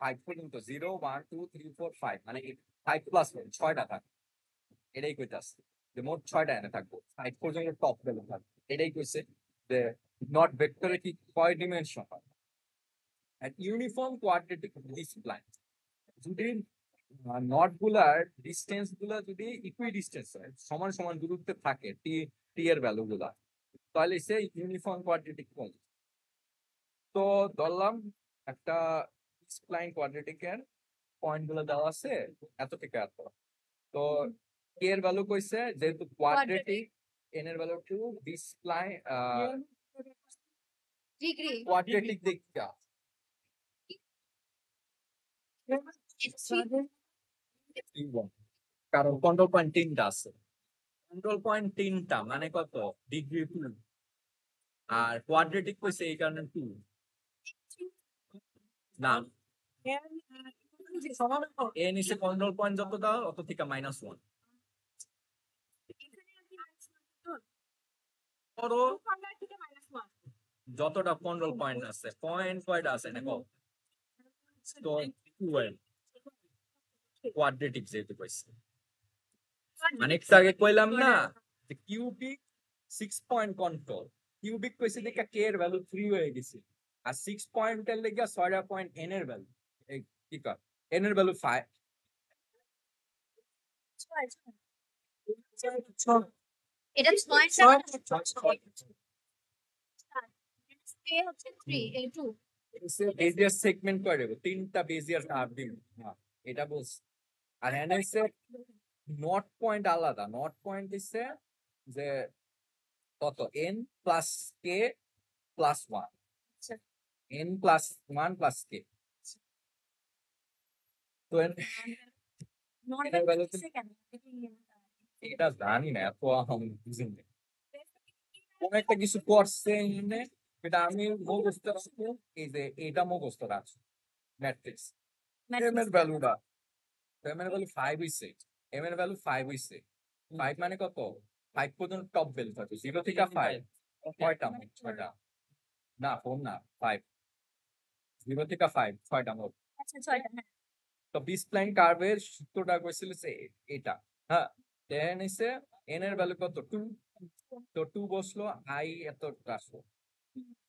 5 পর্যন্ত, 0 1 2 3 4 5 মানে 5+1 6টা থাকবে। এটাই কইতাছি যে মোট 6টা এনে থাকবো, 5 পর্যন্ত টপ ভ্যালু থাকবে। এটাই কইছে যে নট ভেক্টরে কি কয় ডিমেনশন হয়। and ইউনিফর্ম কোয়াড্রেটিক ডিসপ্লাইন যদি নট গুলার ডিস্টেন্স গুলা যদি ইকুই ডিস্টেন্স হয়, সমান সমান দূরত্বে থাকে টি টি এর ভ্যালু গুলা, তাহলে সে ইউনিফর্ম কোয়াড্রেটিক বলে। তো ধরলাম একটা স্প্লাইন কোয়াড্রেটিক এর পয়েন্ট গুলো দেওয়া আছে এত থেকে এত। তো কে এর ভ্যালু কইছে যেহেতু কোয়াড্রেটিক, এন এর value 2, B spline degree quadratic দিকটা কারণ কন্ট্রোল পয়েন্ট 3টা আছে, কন্ট্রোল পয়েন্ট 3টা মানে কত ডিগ্রি 2, আর কোয়াড্রেটিক কইছে এই কারণে 2 না। এ নিচে কন্ট্রোল পয়েন্ট যত দাও অত থেকে -1 ধরো যতটা কন্ট্রোল পয়েন্ট আছে, পয়েন্ট কয়টা আছে দেখো, তো 12 কোয়াড্রেটিক যেহেতু কইছে। মানে একটু আগে কইলাম না যে কিউবিক 6 পয়েন্ট কন্ট্রোল, কিউবিক কইছে দেখে কে এর ভ্যালু 3 হয়ে গেছে, আর 6 পয়েন্টের লেগে 6টা পয়েন্ট এন এর ভ্যালু, এই কি কর এন এর ভ্যালু 5। এটা 6 হচ্ছে 3 এই 2 বেজিয়ার সেগমেন্ট করে দেব, 3টা বেজিয়ার কার্ভ দিব। হ্যাঁ এটা বলছি। আর এন হইছে নট পয়েন্ট আলাদা, নট পয়েন্ট দিচ্ছে যে কত n plus k plus 1, n plus 1 plus k। তো এর ভ্যালু এটা জানি না, এত আমি বুঝি না। কোন একটা কিছু করছে এনে, এটা আমি মুখস্থ রাখবো, এই যে এটা মুখস্থ রাখছি ম্যাট্রিক্স m এর ভ্যালুটা, m এর ভ্যালু 5 হইছে, m এর ভ্যালু 5 হইছে, 5 মানে কত 5 পর্যন্ত টপ ভ্যালু থাকে 0 থেকে 5 কয়টা, 6টা না 4 না 5, 0 থেকে 5 6টা মোট। আচ্ছা 6টা হ্যাঁ তো বি স্প্লাইন কার্ভের সূত্রটা কইছিল যে এটা, হ্যাঁ দেন এসে n এর ভ্যালু কত 2, তো 2 বসলো, i এত আসলো।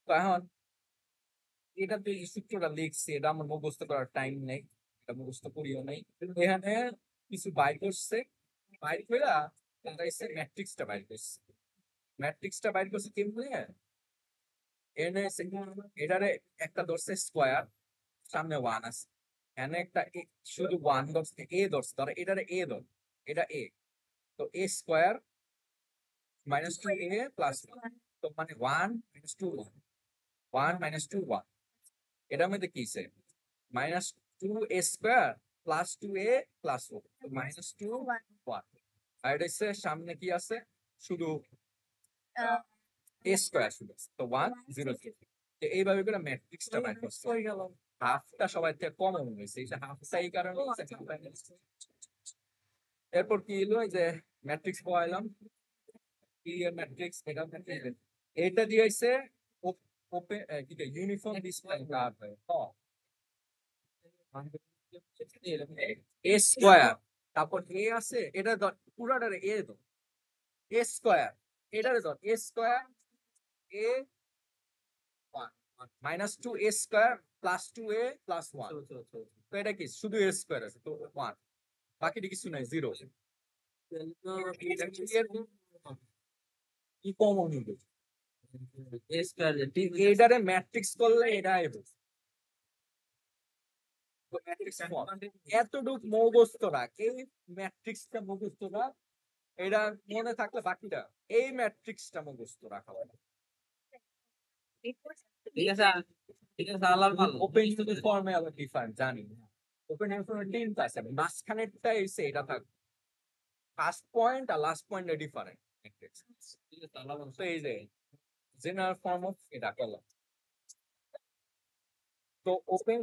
তো এখন এটা তো এই সূত্রটা লিখছি, এটা আমার মুখস্থ করার টাইম নেই, এটা মুখস্থ করিও নাই। এখানে কিছু বাইর করছে, বাইর কইরা তারা এসে ম্যাট্রিক্সটা বাইর করছে, ম্যাট্রিক্সটা বাইর করছে কেমনে এনে এটারে একটা ধরছে স্কোয়ার, সামনে 1 আছে, এখানে একটা শুধু 1 ধরছে, এ ধরছে, ধর এটারে এ ধর, এটা এ, তো এ স্কোয়ার -2a প্লাস 1, তো মানে 1 - 2 1, 1 - 2 1, এটার মধ্যে কি আছে -2a square plus 2a plus 1, তো -2 1, আর এটা হচ্ছে সামনে কি আছে শুধু a স্কোয়ার শুধু আছে, তো 1 0 0। তো এইভাবে করে ম্যাট্রিক্সটা বাইর করছে। হাফটা সবাই থেকে কমন হয়েছে, এই যে হাফটা এই কারণে হয়েছে, half হয়েছে। এরপর কি হলো, এই যে ম্যাট্রিক্স পাইলাম, ক্লিয়ার ম্যাট্রিক্স, এটা ম্যাট্রিক্স, এটা দিয়েছে ওপেন কি ইউনিফর্ম ডিসপ্লে কার্ভ হয় এ স্কয়ার, তারপর এ আছে, এটা ধর পুরাটারে এ ধর, এ স্কয়ার, এটারে ধর এ স্কয়ার এ -2a square plus 2a plus 1, তো এটা কি শুধু a স্কয়ার আছে, তো 1, বাকিটা কিছু নাই 0। কি কমন হবে এটারে ম্যাট্রিক্স করলে এটা আইবে, তো ম্যাট্রিক্স এতটুক মুখস্থ রাখ, এই ম্যাট্রিক্সটা মুখস্থ রাখ, এটা মনে থাকলে বাকিটা এই ম্যাট্রিক্সটা মুখস্থ রাখা হবে। ঠিক আছে ঠিক আছে আল্লাহর ভালো ওপেন ইউনিফর্মে আবার ডিফারেন্ট জানি, ওপেন ইউনিফর্মে 3টা আছে, মাঝখানেরটা এসে এটা থাকবে, ফার্স্ট পয়েন্ট আর লাস্ট পয়েন্টে ডিফারেন্ট, ম্যাট্রিক্স। ঠিক আছে, আল্লাহ তো এই যে জেনারেল ফর্ম অফ এটা করলাম। তো open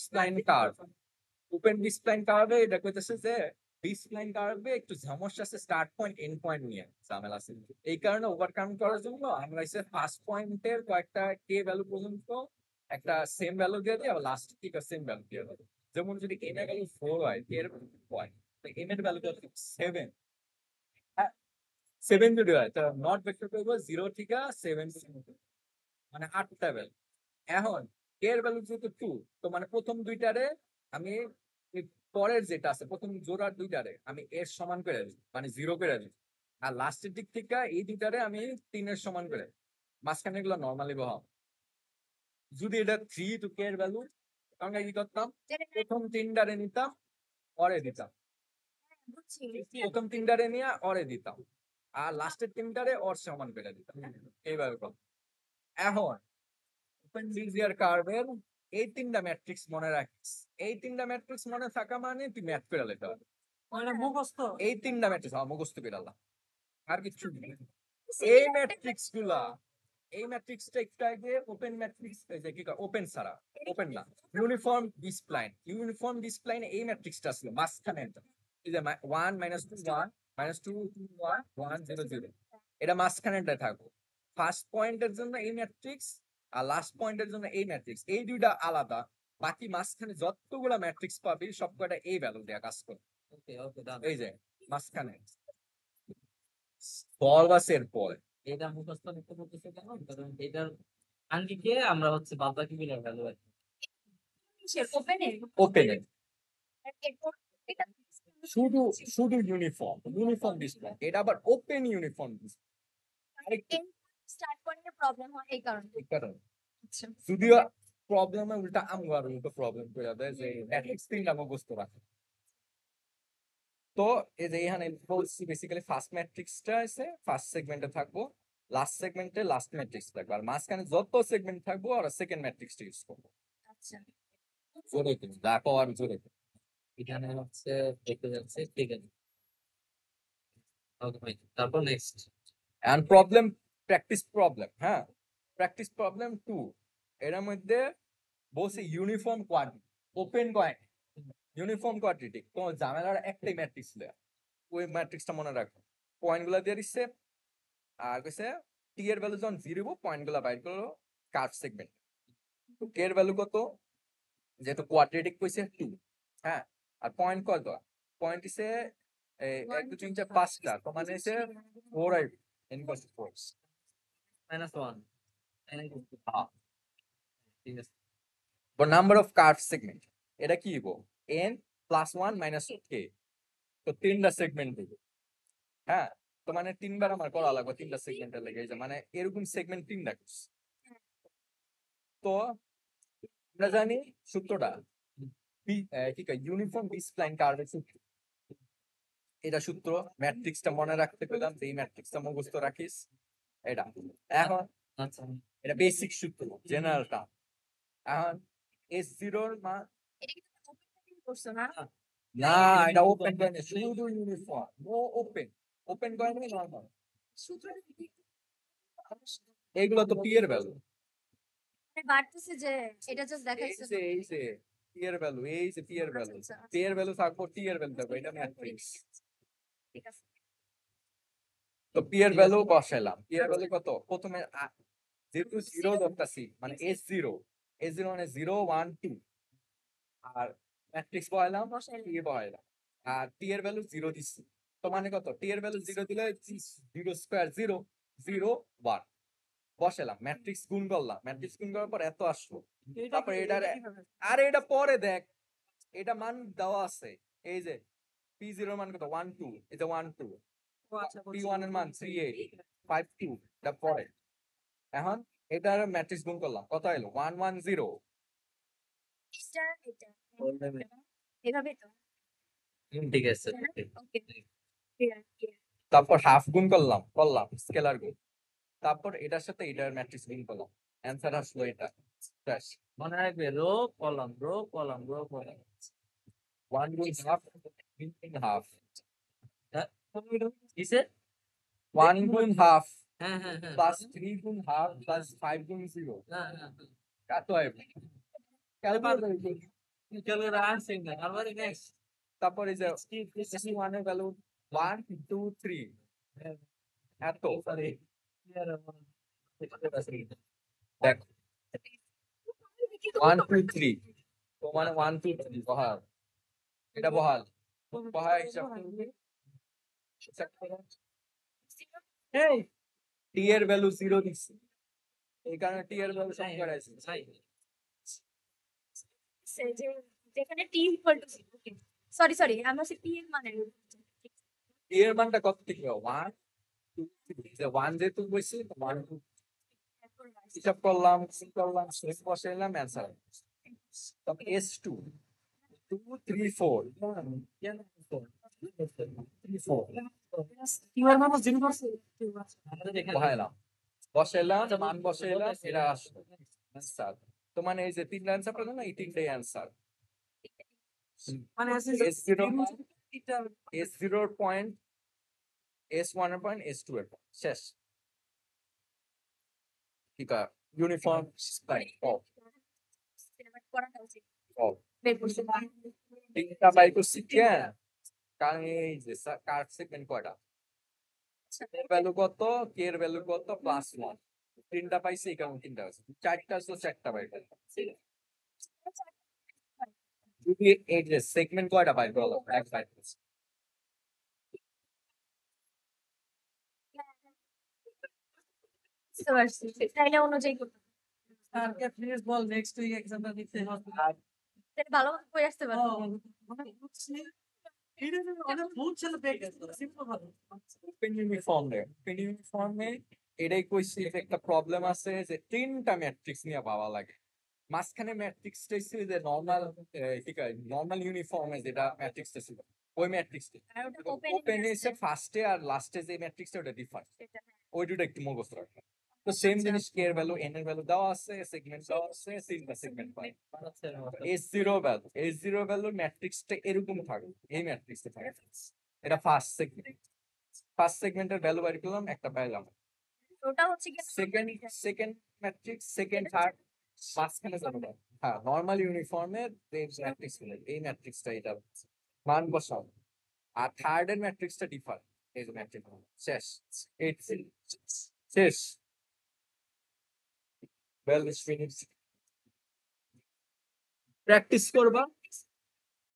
spline curve, open spline কার্ভে এটা কইতেছে যে স্প্লাইন কার্ভে একটু সমস্যা আছে স্টার্ট পয়েন্ট এন্ড পয়েন্ট নিয়ে ঝামেলা আছে। এই কারণে ওভারকাম করার জন্য আমরা এসে ফার্স্ট পয়েন্টের কয়েকটা কে ভ্যালু পর্যন্ত একটা সেম ভ্যালু দিয়ে দিই, আবার লাস্ট থেকে সেম ভ্যালু দিয়ে দেবো। যেমন যদি এম এর ভ্যালু 4 হয়, কে এর পয়েন্ট, তো এম এর ভ্যালু কত 7, হ্যাঁ 7 যদি হয় তো নট ভেক্টর করব 0 থেকে 7, মানে 8টা ভ্যালু। এখন এর ভ্যালু যেহেতু 2, তো মানে প্রথম দুইটারে আমি এই পরের যেটা আছে প্রথম জোড়ার দুইটারে আমি এর সমান করে দিই, মানে 0 করে দিই। আর লাস্টের দিক থেকে এই দুইটারে আমি 3 এর সমান করে দিই। মাঝখানে এগুলো নর্মালি বহাম। যদি এটা 3 টু কে এর ভ্যালু, আমরা কি করতাম, প্রথম তিনটারে নিতাম, পরে দিতাম, বুঝছি প্রথম তিনটারে নিয়ে অরে দিতাম, আর লাস্টের তিনটারে অর সমান করে দিতাম, এইভাবে করতাম। এখন ওপেন বিজিয়ার কার্ভের এই তিনটা ম্যাট্রিক্স মনে রাখিস। এই তিনটা ম্যাট্রিক্স মনে থাকা মানে তুই ম্যাথ করে লেখা হবে। মানে মুখস্থ এই তিনটা ম্যাট্রিক্স মুখস্থ করে আল্লাহ, আর কিছু নেই। এই ম্যাট্রিক্স গুলা, এই ম্যাট্রিক্সটা একটু আগে ওপেন ম্যাট্রিক্স, যে কি ওপেন ছাড়া, ওপেন না, ইউনিফর্ম ডিসপ্লাইন, ইউনিফর্ম ডিসপ্লাইন এই ম্যাট্রিক্সটা ছিল মাঝখানে এটা। এই যে 1 -2 1 -2 2 1 1 0 0, এটা মাঝখানেটা থাকবো। ফার্স্ট পয়েন্টের জন্য এই ম্যাট্রিক্স আর লাস্ট পয়েন্টের জন্য এই ম্যাট্রিক্স, এই দুইটা আলাদা। বাকি মাঝখানে যতগুলা ম্যাট্রিক্স পাবি সব কয়টা এই ভ্যালু দেয়া কাজ করবে। ওকে ওকে ডান। এই যে মাঝখানে বলবাসের পরে এটা মুখস্থ করতে বলতেছে কেন? কারণ এটার আঙ্গিকে আমরা হচ্ছে বাদ বাকি গুলোর ভ্যালু আছে। ওপেনে ওপেনে এরপর এটা শুধু শুধু ইউনিফর্ম, ইউনিফর্ম ডিসপ্লে, এটা আবার ওপেন ইউনিফর্ম ডিসপ্লে। আরেকটু স্টার্ট পয়েন্টে প্রবলেম হয় এই কারণে। এই কারণে আচ্ছা যদিও প্রবলেমে উল্টা আমার উল্টো প্রবলেম করে দেয় যে ম্যাট্রিক্স তিনটা মুখস্থ রাখে। তো এই যে এখানে বলছি বেসিক্যালি ফার্স্ট ম্যাট্রিক্সটা আছে ফার্স্ট সেগমেন্টে থাকবো, লাস্ট সেগমেন্টে লাস্ট ম্যাট্রিক্স থাকবে, আর মাঝখানে যত সেগমেন্ট থাকবো আর সেকেন্ড ম্যাট্রিক্সটা ইউজ করবো। আচ্ছা জোরে তুমি দেখো আর জোরে। এখানে হচ্ছে দেখতে যাচ্ছে, ঠিক আছে। ওকে ভাই, তারপর next. And problem, practice problem, হ্যাঁ প্র্যাকটিস প্রবলেম 2, এর মধ্যে বলছে uniform quadratic, open coin uniform quadratic. তো ঝামেলার একটাই ম্যাট্রিক্স দেয়া, ওই ম্যাট্রিক্সটা মনে রাখো। পয়েন্ট গুলা দিয়ে দিচ্ছে, আর কইছে টি এর ভ্যালু যখন 0 পয়েন্ট গুলা বাইর করলো কার্ভ সেগমেন্ট। তো কে এর ভ্যালু কত, যেহেতু কোয়াড্রেটিক কইছে 2, হ্যাঁ, আর পয়েন্ট কত, পয়েন্ট হিসে 1 2 3 4 5টা, তো মানে হচ্ছে 4 আই n = 4। -1 হ্যাঁ, ঠিক আছে। but number of curve segment, এটা কি হইব n + 1 - k, তো তিনটা সেগমেন্ট দিব, হ্যাঁ। তো মানে তিনবার আমার করা লাগবে তিনটা সেগমেন্টের লাগে, এই যে মানে এরকম সেগমেন্ট তিনটা করছি। তো আমরা জানি সূত্রটা কি কয় ইউনিফর্ম বি স্প্লাইন কার্ভের সূত্র, এটা সূত্র ম্যাট্রিক্সটা মনে রাখতে পেলাম যে এই ম্যাট্রিক্সটা মুখস্থ রাখিস এটা। এখন আচ্ছা এটা বেসিক সূত্র জেনারেলটা। এখন S0 এর মান, এটা কিন্তু ওপেন থেকে করছো না? না এটা ওপেন কয়েন শুধু uniform, no open, open coin normal, সূত্রটা কি? এগুলো তো পি এর ভ্যালু, মানে বাড়তেছে যে এটা জাস্ট দেখাইছে। এই যে পি এর ভ্যালু, এই যে পি এর ভ্যালু, আচ্ছা, আচ্ছা, পি এর ভ্যালু থাকবো টি এর ভ্যালু থাকবো, এটা ম্যাট্রিক্স। ঠিক আছে। তো পি এর ভ্যালু বসাইলাম, পি এর ভ্যালু কত, প্রথমে যেহেতু 0 ধরতাছি মানে S0, S0 মানে 0 1 2, আর ম্যাট্রিক্স বসাইলাম, বসাইলাম। টি বসাইলাম, আর টি এর ভ্যালু 0 দিচ্ছি, তো মানে কত, টি এর ভ্যালু 0 দিলে 0 স্কয়ার 0 0 1 বসাইলাম, ম্যাট্রিক্স গুণ করলাম, ম্যাট্রিক্স গুণ করার পর এত আসলো। তারপরে এটার, আরে এটা পরে দেখ, এটা মান দেওয়া আছে, এই যে p0 এর মান কত 1 2, এই যে 1 2, p1 এর মান 3 8 5 2, এটা পরে। এখন এটার ম্যাট্রিক্স গুণ করলাম, কত এলো 1 1 0, এটা এভাবে তো ঠিক আছে। Okay clear clear. তারপর হাফ গুণ করলাম স্কেলার গুণ, তারপর এটার সাথে এটার ম্যাট্রিক্স গুণ করলাম, অ্যানসার আসলো এটা। ব্যাস, মনে রাখবে rho column rho column rho column. 1 গুণ হাফ, 3 গুণ হাফ, কিসে 1 গুণ হাফ হ্যাঁ হ্যাঁ হ্যাঁ প্লাস 3 গুণ হাফ প্লাস 5 গুণ 0 হ্যাঁ হ্যাঁ কত হয় চলো আসেন না আবার নেক্সট তারপরে যে 1 এর ভ্যালু 1 2 3 এত দেখ 1 2 3 তো মানে 1 2 3 বহাল এটা বহাল বহাল হিসাব করবি হিসাব করো এই t এর ভ্যালু 0 দিছি এই কারণে t এর ভ্যালু সব করে আছে যেখানে T equal to sorry sorry আমরা সে টি এর মানে t এর মানটা কত থেকে 1 2 3 যে 1 যেহেতু বসে 1 2 হিসাব করলাম শেষ বসাইলাম অ্যান্সার তারপর s2 2 3 4 You are not zero percent. বসাইলাম মান বসাইলাম এটা আসলো অ্যান্সার তো মানে এই যে তিনটা অ্যান্সার পেলাম না এই তিনটাই অ্যান্সার মানে S0 S0 এর পয়েন্ট S1 এর পয়েন্ট S2 এর পয়েন্ট শেষ ঠিক আছে ইউনিফর্ম স্প্লাইন অফ করাটা উচিত অফ বের করতে তিনটা বাই করছি কেন কারণ এই যে কার্ভ সেগমেন্ট কয়টা এর ভ্যালু কত কে এর ভ্যালু কত প্লাস 1 তিনটা পাইছি এই কারণে তিনটা আছে চারটা আছে চারটা বাই করলাম যদি এই যে সেগমেন্ট কয়টা বাই করলাম এক বাই করছি বুঝতে পারছি তাইলে অনুযায়ী করতে হবে। স্যারকে প্লিজ বল নেক্সট উইক এক্সামটা দিতে হবে তাহলে ভালো মতো করে আসতে পারবো মানে বুঝছি এটা অনেক বহুত ছেলে পেয়ে গেছে সিম্পল ভাবে ওপেন ইউনিফর্মে এটাই কইছি যে একটা প্রবলেম আছে যে তিনটা ম্যাট্রিক্স নিয়ে পাওয়া লাগে মাঝখানে ম্যাট্রিক্সটা ছিল যে নর্মাল ঠিক আছে নর্মাল ইউনিফর্মে যেটা ম্যাট্রিক্সটা ছিল ওই ম্যাট্রিক্সটা আর ওটা ওপেন ওপেন এসে ফার্স্টে আর লাস্টে যে ম্যাট্রিক্সটা ওটা ডিফারেন্ট ওই দুটো একটু মুখস্থ রাখবে তো সেম জিনিস কে এর ভ্যালু এন এর ভ্যালু দেওয়া আছে সেগমেন্ট দেওয়া আছে তিনটা সেগমেন্ট পাই S0 ভ্যালু ম্যাট্রিক্সটা এরকম থাকে এই ম্যাট্রিক্সে থাকে এটা ফার্স্ট সেগমেন্টের ভ্যালু বাড়ি পেলাম একটা পাইলাম ওটা হচ্ছে কি সেকেন্ড ম্যাট্রিক্স সেকেন্ড থার্ড মাঝখানে যাবে হ্যাঁ নর্মাল ইউনিফর্মের ম্যাট্রিক্স গুলো এই ম্যাট্রিক্সটা এটা মান বসাও আর থার্ড এর ম্যাট্রিক্সটা ডিফার এই যে ম্যাট্রিক্স শেষ শেষ প্র্যাকটিস করবা